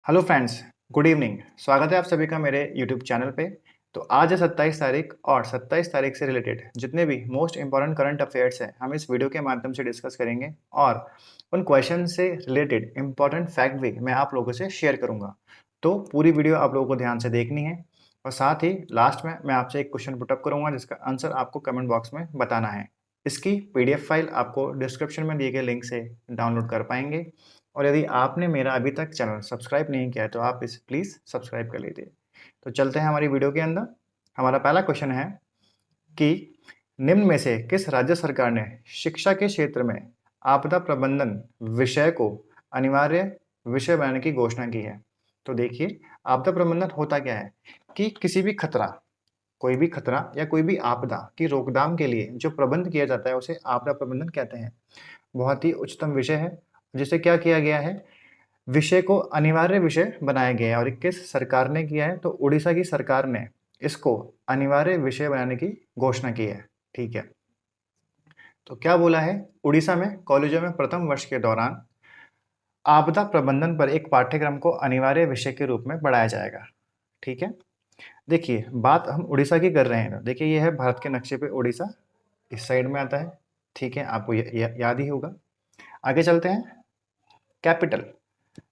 Hello friends, good evening. स्वागत है आप सभी का मेरे यूट्यूब चैनल पे। तो आज है 27 तारीख और 27 तारीख से रिलेटेड जितने भी मोस्ट इंपॉर्टेंट करंट अफेयर्स हैं हम इस वीडियो के माध्यम से डिस्कस करेंगे और उन क्वेश्चन से रिलेटेड इंपॉर्टेंट फैक्ट भी मैं आप लोगों से शेयर करूंगा। तो पूरी वीडियो आप लोगों को ध्यान से देखनी है और साथ ही लास्ट में मैं आपसे एक क्वेश्चन पुटअप करूंगा जिसका आंसर आपको कमेंट बॉक्स में बताना है। इसकी पीडीएफ फाइल आपको डिस्क्रिप्शन में दिए गए लिंक से डाउनलोड कर पाएंगे और यदि आपने मेरा अभी तक चैनल सब्सक्राइब नहीं किया है तो आप इसे प्लीज़ सब्सक्राइब कर लीजिए। तो चलते हैं हमारी वीडियो के अंदर। हमारा पहला क्वेश्चन है कि निम्न में से किस राज्य सरकार ने शिक्षा के क्षेत्र में आपदा प्रबंधन विषय को अनिवार्य विषय बनाने की घोषणा की है। तो देखिए, आपदा प्रबंधन होता क्या है कि किसी भी खतरा, कोई भी खतरा या कोई भी आपदा की रोकथाम के लिए जो प्रबंध किया जाता है उसे आपदा प्रबंधन कहते हैं। बहुत ही उच्चतम विषय है जिसे क्या किया गया है, विषय को अनिवार्य विषय बनाया गया है और किस सरकार ने किया है तो उड़ीसा की सरकार ने इसको अनिवार्य विषय बनाने की घोषणा की है। ठीक है, तो क्या बोला है, उड़ीसा में कॉलेजों में प्रथम वर्ष के दौरान आपदा प्रबंधन पर एक पाठ्यक्रम को अनिवार्य विषय के रूप में पढ़ाया जाएगा। ठीक है, देखिए बात हम उड़ीसा की कर रहे हैं। देखिए ये है भारत के नक्शे पे उड़ीसा, इस साइड में आता है। ठीक है, आपको याद ही होगा। आगे चलते हैं। कैपिटल,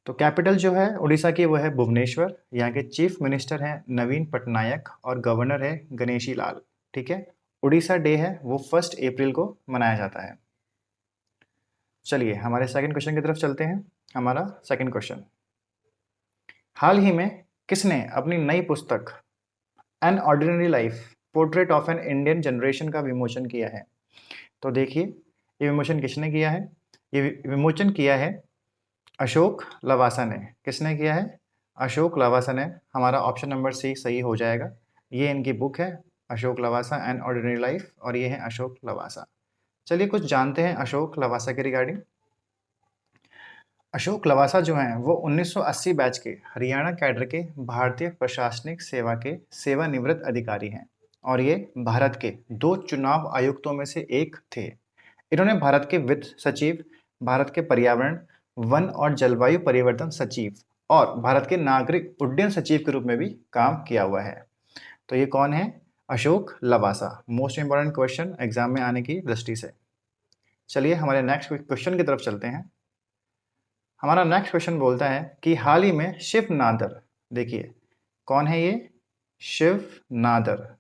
तो कैपिटल जो है उड़ीसा की वो है भुवनेश्वर। यहाँ के चीफ मिनिस्टर हैं नवीन पटनायक और गवर्नर है गणेशी लाल। ठीक है, उड़ीसा डे है वो 1 अप्रैल को मनाया जाता है। चलिए हमारे सेकंड क्वेश्चन की तरफ चलते हैं। हमारा सेकंड क्वेश्चन, हाल ही में किसने अपनी नई पुस्तक an ordinary life portrait of an Indian generation का विमोचन किया है। तो देखिए ये विमोचन किसने किया है, ये विमोचन किया है अशोक लवासा ने। किसने किया है, अशोक लवासा ने। हमारा ऑप्शन नंबर सी सही हो जाएगा। ये इनकी बुक है Ashok Lavasa an ordinary life और ये है अशोक लवासा। चलिए कुछ जानते हैं अशोक लवासा के रिगार्डिंग। अशोक लवासा जो हैं वो 1980 बैच के हरियाणा कैडर के भारतीय प्रशासनिक सेवा के सेवानिवृत्त अधिकारी हैं और ये भारत के 2 चुनाव आयुक्तों में से एक थे। इन्होंने भारत के वित्त सचिव, भारत के पर्यावरण, वन और जलवायु परिवर्तन सचिव और भारत के नागरिक उड्डयन सचिव के रूप में भी काम किया हुआ है। तो ये कौन है, Ashok Lavasa. Most important question exam में आने की दृष्टि से। चलिए हमारे नेक्स्ट क्वेश्चन की तरफ चलते हैं। हमारा नेक्स्ट क्वेश्चन बोलता है कि हाल ही में शिव नादर, देखिए कौन है ये, शिव नादर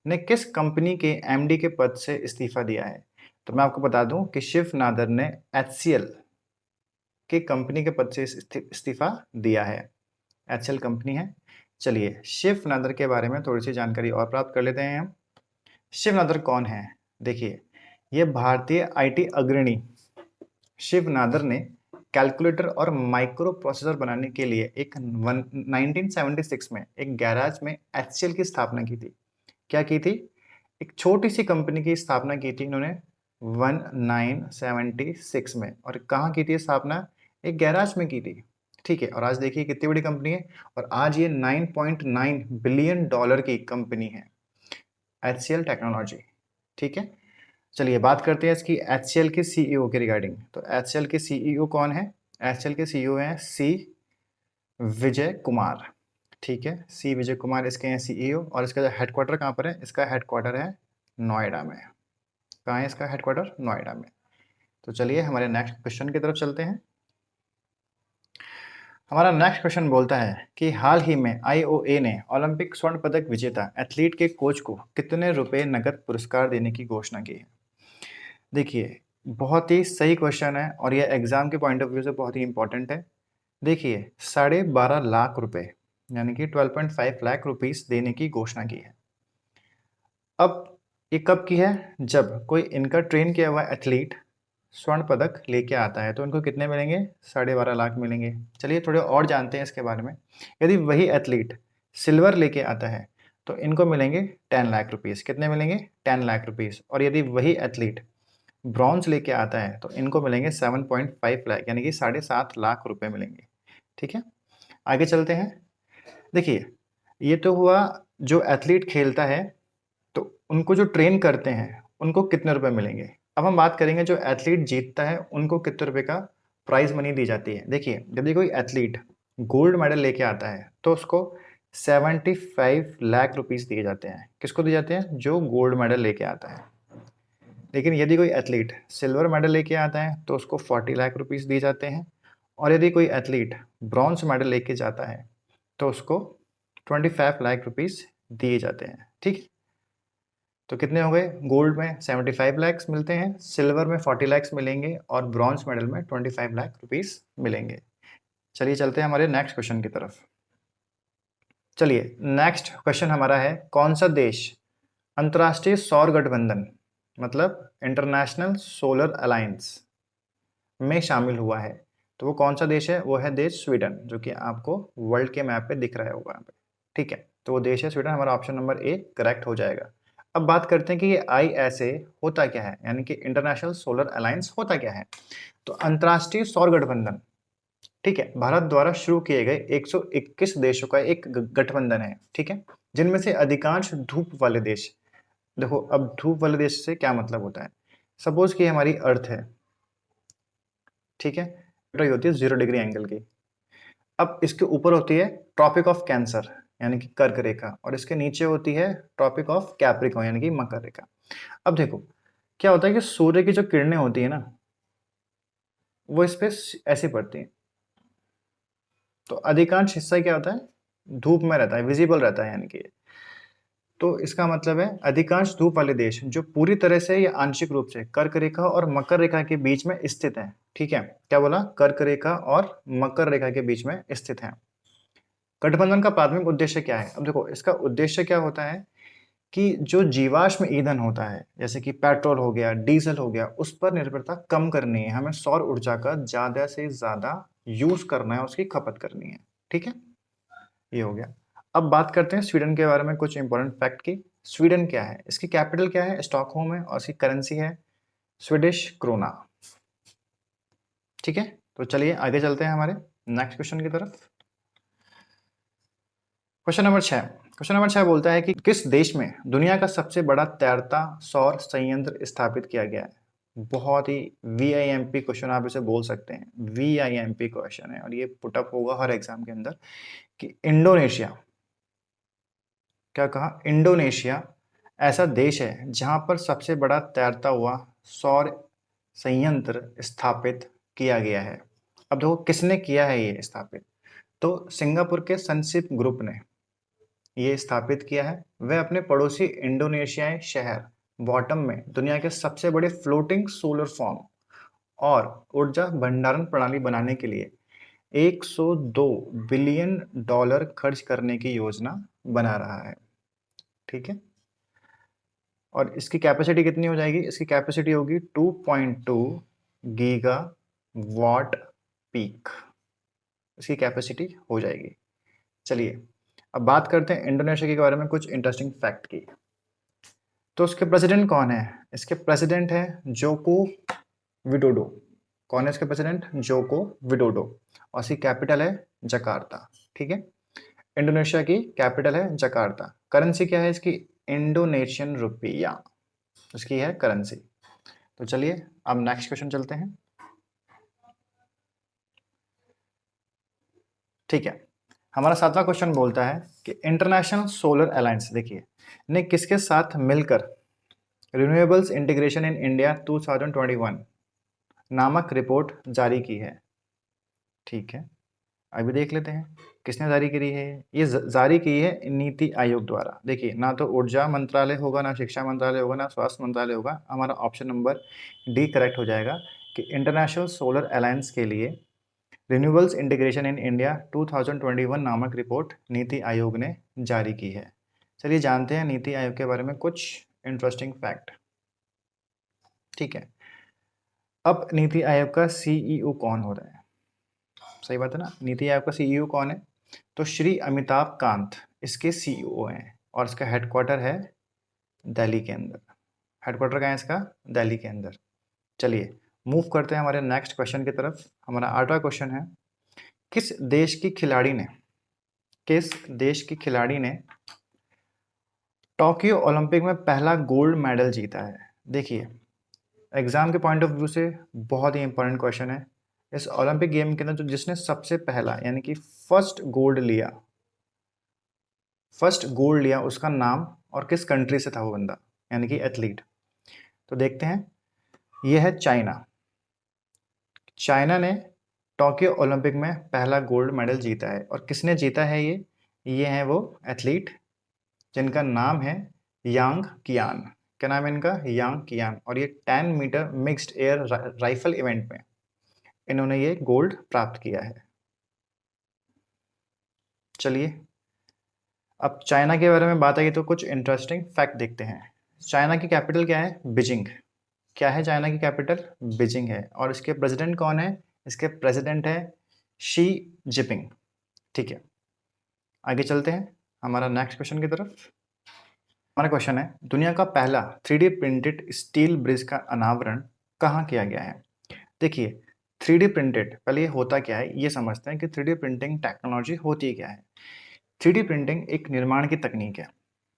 ने किस कंपनी के एमडी के पद से इस्तीफा दिया है। तो मैं आपको बता दूं कि शिव नादर ने एचसीएल के कंपनी के पद से इस्तीफा दिया है। एचसीएल कंपनी है। चलिए शिव नादर के बारे में थोड़ी सी जानकारी और प्राप्त कर लेते हैं हम। शिव नादर कौन है, देखिए ये भारतीय आईटी अग्रणी शिव नादर ने कैलकुलेटर और माइक्रो प्रोसेसर बनाने के लिए 1976 में एक गैराज में एचसीएल की स्थापना की थी। क्या की थी, एक छोटी सी कंपनी की स्थापना की थी इन्होंने 1976 में। और कहाँ की थी स्थापना, एक गैराज में की थी। ठीक है, और आज देखिए कितनी बड़ी कंपनी है और आज ये 9.9 बिलियन डॉलर की कंपनी है एचसीएल टेक्नोलॉजी। ठीक है, चलिए बात करते हैं इसकी एचसीएल के सीईओ के रिगार्डिंग। तो एचसीएल के सीईओ कौन है, एचसीएल के सीईओ हैं सी विजय कुमार। ठीक है, सी विजय कुमार इसके हैं सीईओ और इसका हेडक्वार्टर कहाँ पर है, इसका हेडक्वार्टर है नोएडा में। कहाँ है इसका हेडक्वार्टर, नोएडा में। तो चलिए हमारे नेक्स्ट क्वेश्चन की तरफ चलते हैं। हमारा नेक्स्ट क्वेश्चन बोलता है कि हाल ही में आईओए ने ओलंपिक स्वर्ण पदक विजेता एथलीट के कोच को कितने रुपए नकद पुरस्कार देने की घोषणा की है। देखिए बहुत ही सही क्वेश्चन है और यह एग्जाम के पॉइंट ऑफ व्यू से बहुत ही इंपॉर्टेंट है। देखिए 12.5 लाख रुपए यानी कि 12.5 लाख रुपीस देने की घोषणा की है। अब ये कब की है, जब कोई इनका ट्रेन किया हुआ एथलीट स्वर्ण पदक लेके आता है तो इनको कितने मिलेंगे, 12.5 लाख मिलेंगे। चलिए थोड़े और जानते हैं इसके बारे में। यदि वही एथलीट सिल्वर लेके आता है तो इनको मिलेंगे 10 लाख रुपीस। कितने मिलेंगे, 10 लाख रुपीस। और यदि वही एथलीट ब्रॉन्ज लेके आता है तो इनको मिलेंगे 7.5 लाख यानी कि 7.5 लाख रुपए मिलेंगे। ठीक है, आगे चलते हैं। देखिए ये तो हुआ जो एथलीट खेलता है, तो उनको जो ट्रेन करते हैं उनको कितने रुपए मिलेंगे। अब हम बात करेंगे जो एथलीट जीतता है उनको कितने रुपए का प्राइज मनी दी जाती है। देखिए यदि कोई एथलीट गोल्ड मेडल लेके आता है तो उसको 75 लाख रुपीस दिए जाते हैं। किसको दिए जाते हैं? जो गोल्ड मेडल लेके आता है। लेकिन यदि कोई एथलीट सिल्वर मेडल लेके आता है तो उसको 40 लाख रुपीस दिए जाते हैं, और यदि कोई एथलीट ब्रॉन्ज मेडल लेके जाता है तो उसको 25 लाख रुपीस दिए जाते हैं। ठीक है, तो कितने हो गए? गोल्ड में 75 लैक्स मिलते हैं, सिल्वर में 40 लैक्स मिलेंगे और ब्रॉन्ज मेडल में 25 लाख रुपीस मिलेंगे। चलिए चलते हैं हमारे नेक्स्ट क्वेश्चन की तरफ। चलिए नेक्स्ट क्वेश्चन हमारा है, कौन सा देश अंतर्राष्ट्रीय सौर गठबंधन मतलब इंटरनेशनल सोलर अलायंस में शामिल हुआ है? तो वो कौन सा देश है? वो है देश स्वीडन, जो कि आपको वर्ल्ड के मैप पे दिख रहा होगा यहाँ पे। ठीक है, तो वो देश है स्वीडन। हमारा ऑप्शन नंबर ए करेक्ट हो जाएगा। अब बात करते हैं कि ये ISA होता क्या है, यानी कि इंटरनेशनल सोलर अलायंस होता क्या है। तो अंतर्राष्ट्रीय सौर गठबंधन, ठीक है, भारत द्वारा शुरू किए गए 121 देशों का एक गठबंधन है। ठीक है, जिनमें से अधिकांश धूप वाले देश। देखो, अब धूप वाले देश से क्या मतलब होता है? सपोज कि हमारी अर्थ है, ठीक है, होती है 0 डिग्री एंगल की। अब इसके ऊपर होती है ट्रॉपिक ऑफ कैंसर यानी कि कर्क रेखा, और इसके नीचे होती है ट्रॉपिक ऑफ कैप्रिकॉर्न यानी कि मकर रेखा। अब देखो क्या होता है कि सूर्य की जो किरणें होती है ना, वो इस पे ऐसे पड़ती हैं, तो अधिकांश हिस्सा क्या होता है? धूप में रहता है, विजिबल रहता है यानी कि। तो इसका मतलब है अधिकांश धूप वाले देश जो पूरी तरह से या आंशिक रूप से कर्क रेखा और मकर रेखा के बीच में स्थित हैं। ठीक है, क्या बोला? कर्क रेखा और मकर रेखा के बीच में स्थित हैं। गठबंधन का प्राथमिक उद्देश्य क्या है? अब देखो, इसका उद्देश्य क्या होता है कि जो जीवाश्म ईंधन होता है, जैसे कि पेट्रोल हो गया, डीजल हो गया, उस पर निर्भरता कम करनी है। हमें सौर ऊर्जा का ज्यादा से ज्यादा यूज करना है, उसकी खपत करनी है। ठीक है, ये हो गया। अब बात करते हैं स्वीडन के बारे में कुछ इंपॉर्टेंट फैक्ट की। स्वीडन क्या है? इसकी कैपिटल क्या है? स्टॉकहोम है, और इसकी करेंसी है स्वीडिश क्रोना। ठीक है, तो चलिए आगे चलते हैं हमारे नेक्स्ट क्वेश्चन की तरफ। क्वेश्चन नंबर 6 बोलता है कि किस देश में दुनिया का सबसे बड़ा तैरता सौर संयंत्र स्थापित किया गया है? बहुत ही VIMP क्वेश्चन आप इसे बोल सकते हैं, VIMP क्वेश्चन है, और ये पुटअप होगा हर एग्जाम के अंदर कि इंडोनेशिया, क्या कहा? इंडोनेशिया ऐसा देश है जहां पर सबसे बड़ा तैरता हुआ सौर संयंत्र स्थापित किया गया है। अब देखो किसने किया है ये स्थापित? तो सिंगापुर के सनशिप ग्रुप ने ये स्थापित किया है। वह अपने पड़ोसी इंडोनेशियाई शहर बॉटम में दुनिया के सबसे बड़े फ्लोटिंग सोलर फॉर्म और ऊर्जा भंडारण प्रणाली बनाने के लिए 102 बिलियन डॉलर खर्च करने की योजना बना रहा है। ठीक है, और इसकी कैपेसिटी कितनी हो जाएगी? इसकी कैपेसिटी होगी 2.2 गीगा वॉट पीक, इसकी कैपेसिटी हो जाएगी। चलिए अब बात करते हैं इंडोनेशिया के बारे में कुछ इंटरेस्टिंग फैक्ट की। तो उसके प्रेसिडेंट कौन है? इसके प्रेसिडेंट है जोको विडोडो। कौन है इसके प्रेसिडेंट? जोको विडोडो, और इसकी कैपिटल है जकार्ता। ठीक है, इंडोनेशिया की कैपिटल है जकार्ता। करेंसी क्या है इसकी? इंडोनेशियन रुपया, उसकी है करेंसी। तो चलिए अब नेक्स्ट क्वेश्चन चलते हैं। ठीक है, हमारा 7वां क्वेश्चन बोलता है कि इंटरनेशनल सोलर अलायंस, देखिए, ने किसके साथ मिलकर रिन्यूएबल्स इंटीग्रेशन इन इंडिया 2021 नामक रिपोर्ट जारी की है? ठीक है, अभी देख लेते हैं किसने जारी करी है। ये जारी की है नीति आयोग द्वारा। देखिए, ना तो ऊर्जा मंत्रालय होगा, ना शिक्षा मंत्रालय होगा, ना स्वास्थ्य मंत्रालय होगा। हमारा ऑप्शन नंबर डी करेक्ट हो जाएगा कि इंटरनेशनल सोलर अलायंस के लिए रिन्यूएबल्स इंटीग्रेशन इन इंडिया 2021 नामक रिपोर्ट नीति आयोग ने जारी की है। चलिए जानते हैं नीति आयोग के बारे में कुछ इंटरेस्टिंग फैक्ट। ठीक है, अब नीति आयोग का CEO कौन हो रहा है? सही बात है ना, नीति आयोग का CEO कौन है? तो श्री अमिताभ कांत इसके CEO हैं, और इसका हेडक्वार्टर है दिल्ली के अंदर। हेडक्वार्टर कहाँ है इसका? दिल्ली के अंदर। चलिए मूव करते हैं हमारे नेक्स्ट क्वेश्चन की तरफ। हमारा 8वां क्वेश्चन है, किस देश की खिलाड़ी ने टोक्यो ओलंपिक में पहला गोल्ड मेडल जीता है? देखिए, एग्जाम के पॉइंट ऑफ व्यू से बहुत ही इंपॉर्टेंट क्वेश्चन है। इस ओलंपिक गेम के अंदर जो जिसने सबसे पहला यानी कि फर्स्ट गोल्ड लिया उसका नाम और किस कंट्री से था वो बंदा, यानी कि एथलीट। तो देखते हैं, ये है चाइना। चाइना ने टोक्यो ओलंपिक में पहला गोल्ड मेडल जीता है। और किसने जीता है ये हैं वो एथलीट जिनका नाम है यांग कियान। क्या नाम है इनका? यांग कियान। और ये 10 metre mixed air rifle event में इन्होंने ये गोल्ड प्राप्त किया है। चलिए, अब चाइना के बारे में बात आई तो कुछ इंटरेस्टिंग फैक्ट देखते हैं। चाइना की कैपिटल क्या है? बीजिंग। क्या है चाइना की कैपिटल? बीजिंग है। और इसके प्रेसिडेंट कौन है? इसके प्रेसिडेंट है शी जिनपिंग। ठीक है, आगे चलते हैं हमारा नेक्स्ट क्वेश्चन की तरफ। हमारा क्वेश्चन है, दुनिया का पहला 3D प्रिंटेड स्टील ब्रिज का अनावरण कहाँ किया गया है? देखिए, 3D प्रिंटेड, पहले ये होता क्या है ये समझते हैं कि 3D प्रिंटिंग टेक्नोलॉजी होती क्या है। 3D प्रिंटिंग एक निर्माण की तकनीक है,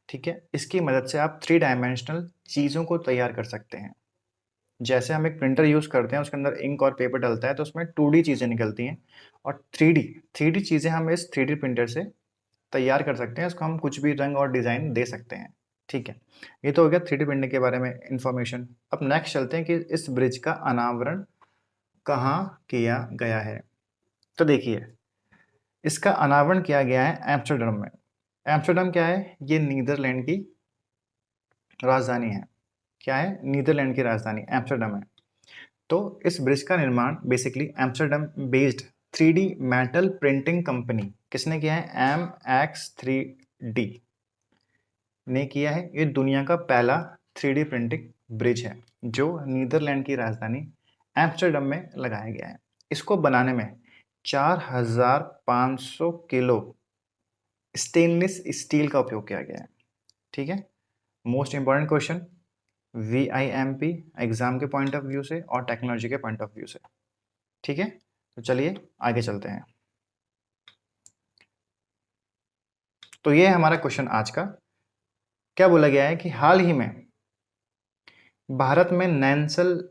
ठीक है। इसकी मदद से आप 3 डायमेंशनल चीज़ों को तैयार कर सकते हैं। जैसे हम एक प्रिंटर यूज़ करते हैं, उसके अंदर इंक और पेपर डलता है तो उसमें 2D चीज़ें निकलती हैं, और 3D चीज़ें हम इस 3D प्रिंटर से तैयार कर सकते हैं। उसको हम कुछ भी रंग और डिज़ाइन दे सकते हैं, ठीक है। ये तो हो गया 3D प्रिंटिंग के बारे में इंफॉर्मेशन। अब नेक्स्ट चलते हैं कि इस ब्रिज का अनावरण कहाँ किया गया है। तो देखिए, इसका अनावरण किया गया है एम्स्टर्डम में। एम्स्टर्डम क्या है? ये नीदरलैंड की राजधानी है। क्या है? नीदरलैंड की राजधानी एम्स्टर्डम है। तो इस ब्रिज का निर्माण basically Amsterdam based 3D metal printing company किसने किया है? MX3D ने किया है। ये दुनिया का पहला 3D प्रिंटिंग ब्रिज है जो नीदरलैंड की राजधानी एम्स्टर्डम में लगाया गया है। इसको बनाने में 4500 किलो स्टेनलेस स्टील का उपयोग किया गया है, ठीक है। Most important question VIMP exam के पॉइंट ऑफ व्यू से और टेक्नोलॉजी के पॉइंट ऑफ व्यू से, ठीक है। तो चलिए आगे चलते हैं। तो ये है हमारा क्वेश्चन आज का। क्या बोला गया है कि हाल ही में भारत में Nelson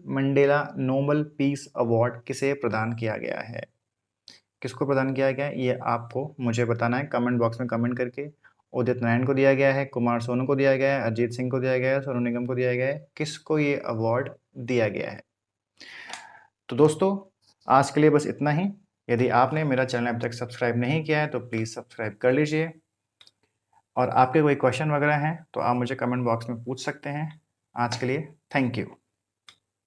Mandela Nobel peace award किसे प्रदान किया गया है? किसको प्रदान किया गया है ये आपको मुझे बताना है कमेंट बॉक्स में कमेंट करके। उदित नारायण को दिया गया है, कुमार सोनू को दिया गया है, अरिजीत सिंह को दिया गया है, सोनू निगम को दिया गया है, किसको ये अवार्ड दिया गया है? तो दोस्तों, आज के लिए बस इतना ही। यदि आपने मेरा चैनल अभी तक सब्सक्राइब नहीं किया है तो प्लीज़ सब्सक्राइब कर लीजिए। और आपके कोई क्वेश्चन वगैरह हैं तो आप मुझे कमेंट बॉक्स में पूछ सकते हैं। आज के लिए थैंक यू।